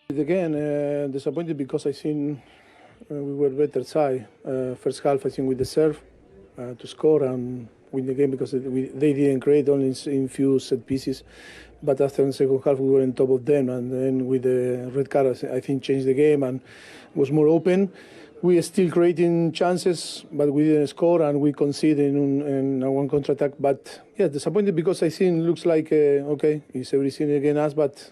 Again, disappointed because I think we were better side. First half, I think we deserved to score and win the game because they didn't create only in few set pieces. But after the second half, we were on top of them. And then with the red card, I think changed the game and was more open. We are still creating chances, but we didn't score and we conceded in one counter-attack. But yeah, disappointed because I think it looks like, okay, it's everything against us, but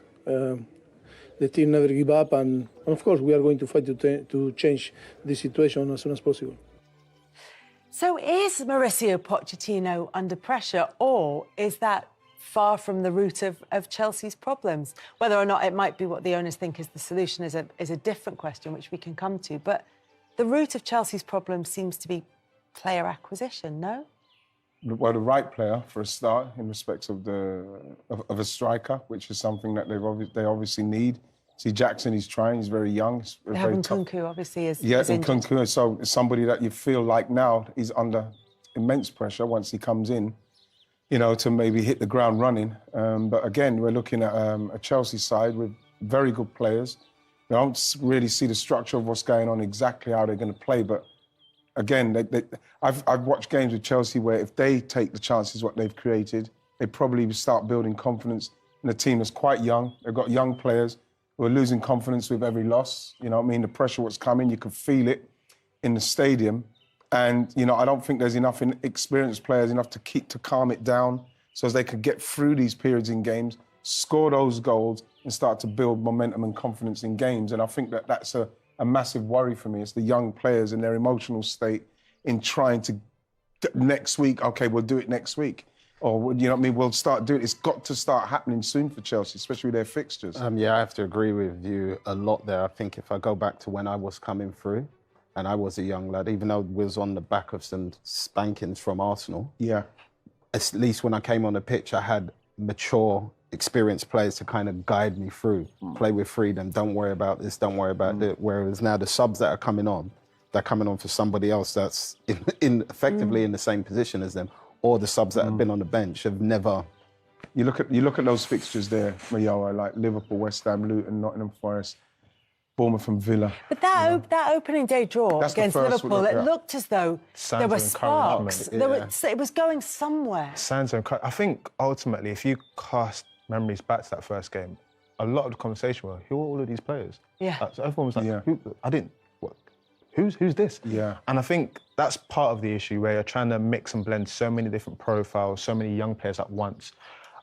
the team never give up. And of course, we are going to fight to change the situation as soon as possible. So is Mauricio Pochettino under pressure, or is that far from the root of Chelsea's problems? Whether or not it might be what the owners think is the solution is a different question, which we can come to. But the root of Chelsea's problem seems to be player acquisition, no? Well, the right player, for a start, in respect of a striker, which is something that they obviously need. See, Jackson, he's trying, he's very young. They have Nkunku, obviously, is Nkunku, so somebody that you feel like now is under immense pressure once he comes in, you know, to maybe hit the ground running. But again, we're looking at a Chelsea side with very good players. We don't really see the structure of what's going on, exactly how they're going to play. But again, I've watched games with Chelsea where if they take the chances what they've created, they probably start building confidence in a team that's quite young. They've got young players who are losing confidence with every loss. You know what I mean? The pressure, what's coming, you can feel it in the stadium. And, you know, I don't think there's enough experienced players enough to calm it down so as they could get through these periods in games, score those goals and start to build momentum and confidence in games. And I think that's a massive worry for me. It's the young players and their emotional state in trying to, next week, OK, we'll do it next week. Or, you know what I mean, we'll start doing it. It's got to start happening soon for Chelsea, especially with their fixtures. Yeah, I have to agree with you a lot there. I think if I go back to when I was coming through, and I was a young lad, even though we was on the back of some spankings from Arsenal. Yeah. At least when I came on the pitch, I had mature, experienced players to kind of guide me through. Play with freedom, don't worry about this, don't worry about that. Whereas now the subs that are coming on, they're coming on for somebody else that's effectively in the same position as them, or the subs that have been on the bench have never... You look at those fixtures there, Mayowa, like Liverpool, West Ham, Luton, Nottingham Forest, Bournemouth and Villa. But that opening day draw against Liverpool, it looked as though there were sparks. It was going somewhere. Signs of encouragement. I think ultimately, if you cast memories back to that first game, a lot of the conversation was, who are all of these players? Yeah. So everyone was like, who's this? Yeah. And I think that's part of the issue where you're trying to mix and blend so many different profiles, so many young players at once.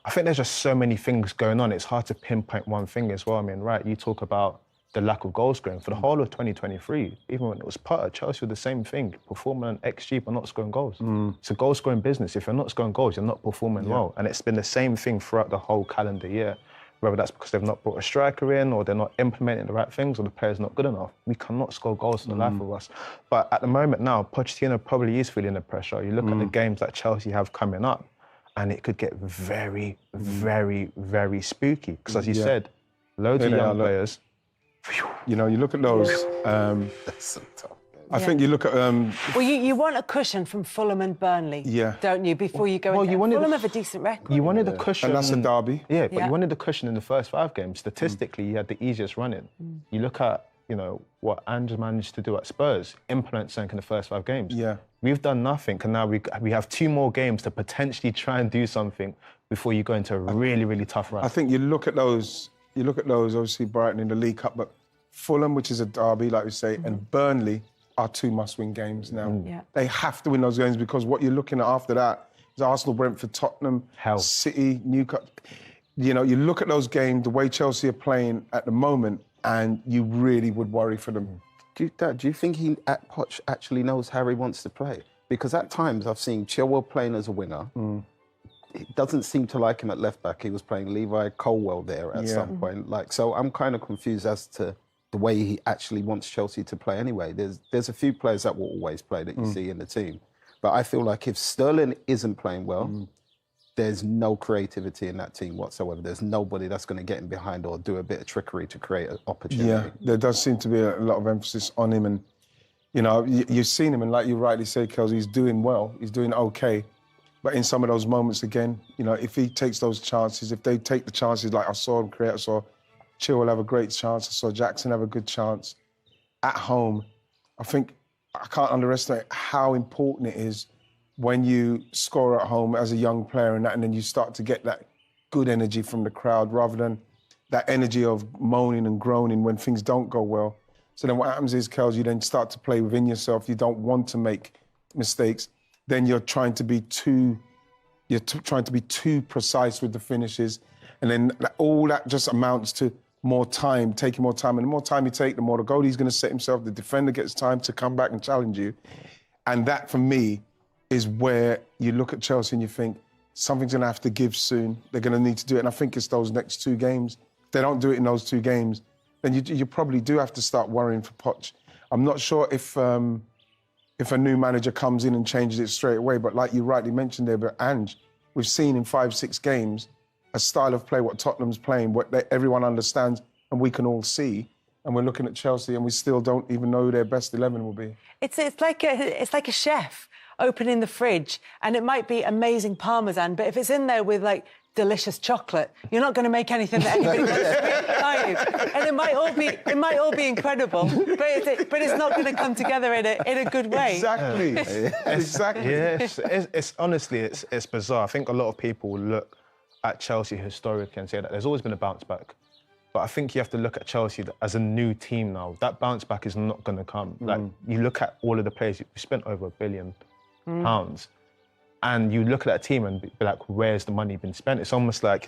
I think there's just so many things going on. It's hard to pinpoint one thing as well. I mean, right, you talk about the lack of goal scoring. For the whole of 2023, even when it was part of Chelsea, the same thing, performing on XG but not scoring goals. It's a goal scoring business. If you're not scoring goals, you're not performing well. And it's been the same thing throughout the whole calendar year, whether that's because they've not brought a striker in or they're not implementing the right things or the player's not good enough. We cannot score goals for the life of us. But at the moment now, Pochettino probably is feeling the pressure. You look at the games that Chelsea have coming up and it could get very, very, very spooky. Because as you said, loads of young players. You know, you look at those. That's so tough. I think you look at. Well, you want a cushion from Fulham and Burnley, don't you? Before you go. Well, Fulham have a decent record. You wanted a cushion, and that's a derby. Yeah, but you wanted the cushion in the first 5 games. Statistically, you had the easiest run-in. You look at, you know, what Ange managed to do at Spurs, implement something in the first 5 games. Yeah, we've done nothing, and now we have 2 more games to potentially try and do something before you go into a really, really tough run. I think you look at those. You look at those, obviously Brighton in the League Cup, but Fulham, which is a derby, like we say, and Burnley are 2 must-win games now. They have to win those games because what you're looking at after that is Arsenal, Brentford, Tottenham, City, Newcastle. You know, you look at those games, the way Chelsea are playing at the moment, and you really would worry for them. Do you think Poch actually knows how he wants to play? Because at times I've seen Chilwell playing as a winger. It doesn't seem to like him at left-back. He was playing Levi Colwell there at some point. So I'm kind of confused as to the way he actually wants Chelsea to play anyway. There's a few players that will always play that you see in the team. But I feel like if Sterling isn't playing well, there's no creativity in that team whatsoever. There's nobody that's going to get him behind or do a bit of trickery to create an opportunity. Yeah, there does seem to be a lot of emphasis on him. And, you know, you've seen him, and like you rightly say, Kelsey, he's doing well. He's doing OK. But in some of those moments, again, you know, if he takes those chances, if they take the chances like I saw him create, I saw Chilwell have a great chance. I saw Jackson have a good chance. At home, I think I can't underestimate how important it is when you score at home as a young player and then you start to get that good energy from the crowd rather than that energy of moaning and groaning when things don't go well. So then what happens is, Kels, you then start to play within yourself. You don't want to make mistakes. Then you're trying to be too precise with the finishes. And then all that just amounts to more time, taking more time. And the more time you take, the more the goalie's going to set himself. The defender gets time to come back and challenge you. And that, for me, is where you look at Chelsea and you think, something's going to have to give soon. They're going to need to do it. And I think it's those next 2 games. If they don't do it in those 2 games, then you probably do have to start worrying for Poch. I'm not sure if a new manager comes in and changes it straight away, but like you rightly mentioned there, but Ange, we've seen in 5-6 games a style of play, what Tottenham's playing, everyone understands and we can all see. And we're looking at Chelsea and we still don't even know who their best 11 will be. It's like a chef opening the fridge, and it might be amazing parmesan, but if it's in there with like delicious chocolate, you're not going to make anything that anybody wants to eat, are you? And it might all be incredible, but it's not going to come together in a good way. Exactly. Exactly. Yeah, it's honestly, it's bizarre. I think a lot of people look at Chelsea historically and say that there's always been a bounce back. But I think you have to look at Chelsea as a new team now. That bounce back is not going to come. Like, you look at all of the players, we spent over £1 billion. And you look at that team and be like, where's the money been spent? It's almost like,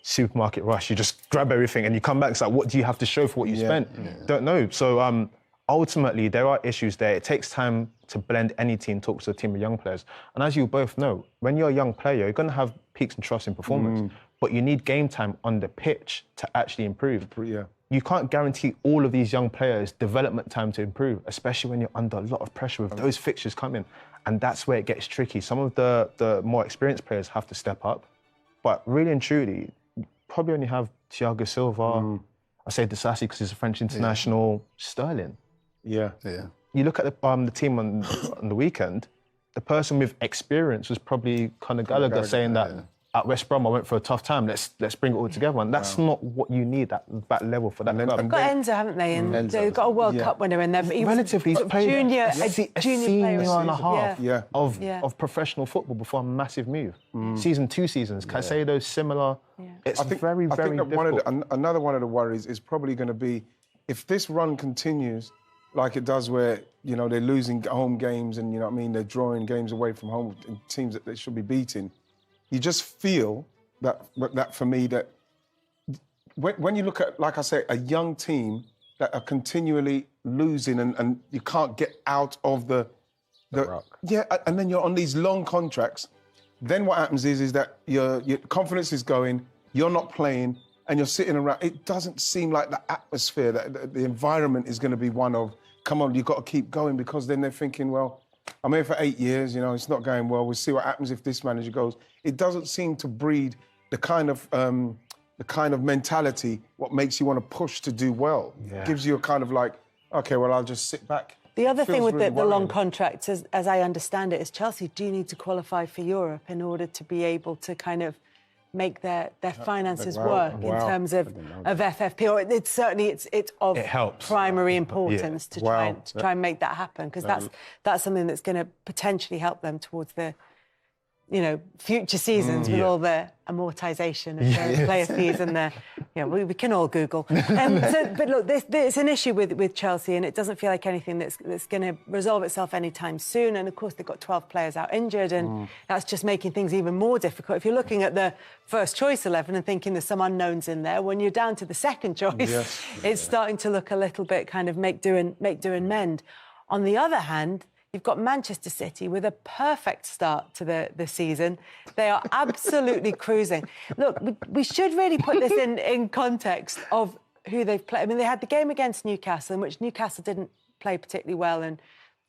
supermarket rush. You just grab everything and you come back. It's like, what do you have to show for what you spent? Don't know. So ultimately, there are issues there. It takes time to blend any team, talk to a team of young players. And as you both know, when you're a young player, you're going to have peaks and troughs in performance. But you need game time on the pitch to actually improve. Yeah. You can't guarantee all of these young players development time to improve, especially when you're under a lot of pressure with those fixtures coming. And that's where it gets tricky. Some of the more experienced players have to step up. But really and truly, you probably only have Thiago Silva, I say Disasi because he's a French international, Sterling. Yeah. You look at the team on the weekend, the person with experience was probably Conor Gallagher saying that at West Brom I went for a tough time, let's bring it all together. And that's not what you need at that level for that club. They've got Enzo, haven't they? And they've got a World Cup winner in there. But he relatively, was he's played a junior player and a half of of professional football before a massive move. Season 2 seasons, Caicedo, similar. It's very difficult. Another one of the worries is probably going to be if this run continues like it does where, they're losing home games and, they're drawing games away from home in teams that they should be beating. You just feel that for me, that when you look at, like I say, a young team that are continually losing and you can't get out of the rock. Yeah, and then you're on these long contracts, then what happens is that your confidence is going, you're not playing, and you're sitting around. It doesn't seem like the atmosphere, that the environment is going to be one of, come on, you've got to keep going, because then they're thinking, well, I'm here for 8 years, it's not going well. We'll see what happens if this manager goes. It doesn't seem to breed the kind of mentality what makes you want to push to do well. Yeah. Gives you a kind of like, okay, well, I'll just sit back. The other thing with really the long contracts, as I understand it, is Chelsea do need to qualify for Europe in order to be able to kind of make their finances work in terms of FFP. Or it's certainly it's of primary importance to try and make that happen, because that's something that's going to potentially help them towards the future seasons with all the amortisation of player fees and the we can all Google. But look, it's an issue with Chelsea, and it doesn't feel like anything that's going to resolve itself anytime soon. And of course, they've got 12 players out injured, and that's just making things even more difficult. If you're looking at the first choice 11 and thinking there's some unknowns in there, when you're down to the second choice, it's starting to look a little bit kind of make do and mend. On the other hand, you've got Manchester City with a perfect start to the season. They are absolutely cruising. Look, we should really put this in context of who they've played. I mean, they had the game against Newcastle, in which Newcastle didn't play particularly well, and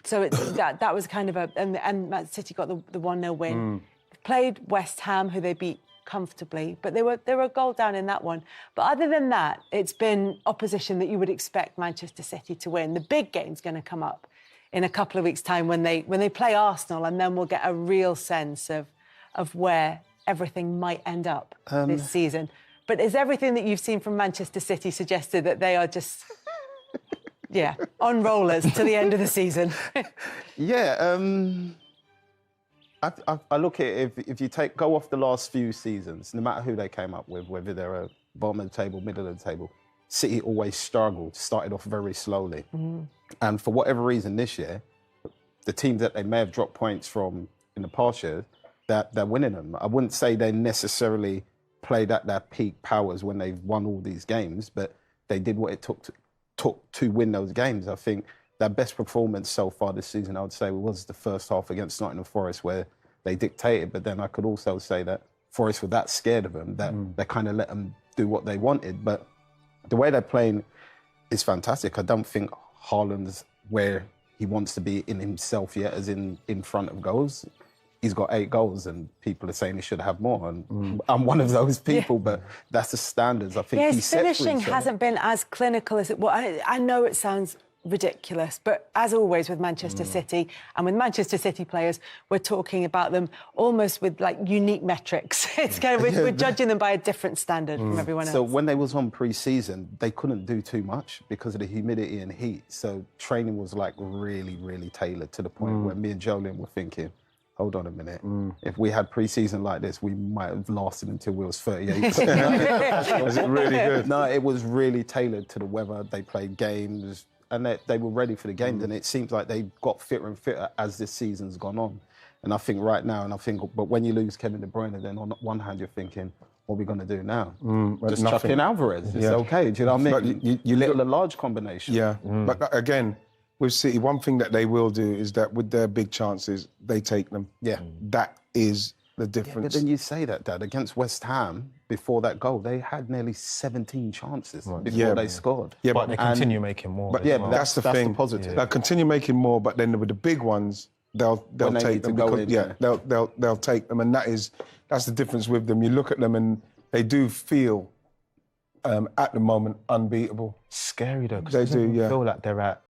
so that was kind of and Man City got the 1-0 win. They played West Ham, who they beat comfortably, but they were a goal down in that one. But other than that, it's been opposition that you would expect Manchester City to win. The big game's going to come up in a couple of weeks' time when they play Arsenal, and then we'll get a real sense of where everything might end up this season. But is everything that you've seen from Manchester City suggested that they are just, yeah, on rollers to the end of the season? Yeah, I look at it, if you go off the last few seasons, no matter who they came up with, whether they're a bottom of the table, middle of the table, City always struggled, started off very slowly. And for whatever reason this year, the teams that they may have dropped points from in the past years, they're winning them. I wouldn't say they necessarily played at their peak powers when they've won all these games, but they did what it took to win those games. I think their best performance so far this season, I would say, was the first half against Nottingham Forest, where they dictated. But then I could also say that Forest were that scared of them that they kind of let them do what they wanted. But the way they're playing is fantastic. I don't think Haaland's where he wants to be in himself yet, as in front of goals. He's got 8 goals and people are saying he should have more. And I'm one of those people, but that's the standards I think Yeah, he his set for finishing himself. hasn't been as clinical as it was. I know it sounds ridiculous, but as always with Manchester City and with Manchester City players, we're talking about them almost with like unique metrics. It's kind of, we're judging them by a different standard from everyone else. So when they was on pre-season, they couldn't do too much because of the humidity and heat. So training was like really, really tailored to the point where me and Jolien were thinking, hold on a minute, if we had pre-season like this, we might have lasted until we was 38. Is it really good? No, it was really tailored to the weather. They played games and they were ready for the games. And it seems like they got fitter and fitter as this season's gone on. And I think right now, but when you lose Kevin De Bruyne, then on one hand you're thinking, what are we going to do now? Just chuck in Alvarez. It's okay. Do you know what I mean? But you let a large combination. Yeah, but again, with City, one thing that they will do is that with their big chances, they take them. Yeah. That is the But difference. then you say that, Dad, against West Ham, before that goal, they had nearly 17 chances before they scored. Yeah, But they continue making more. But as well. that's the thing. positive. They'll continue making more, but then with the big ones, they'll When they take need to them. go Because, in, they'll take them, and that's the difference with them. You look at them, and they do feel at the moment unbeatable. Scary though, because They it doesn't do, yeah. feel like they're at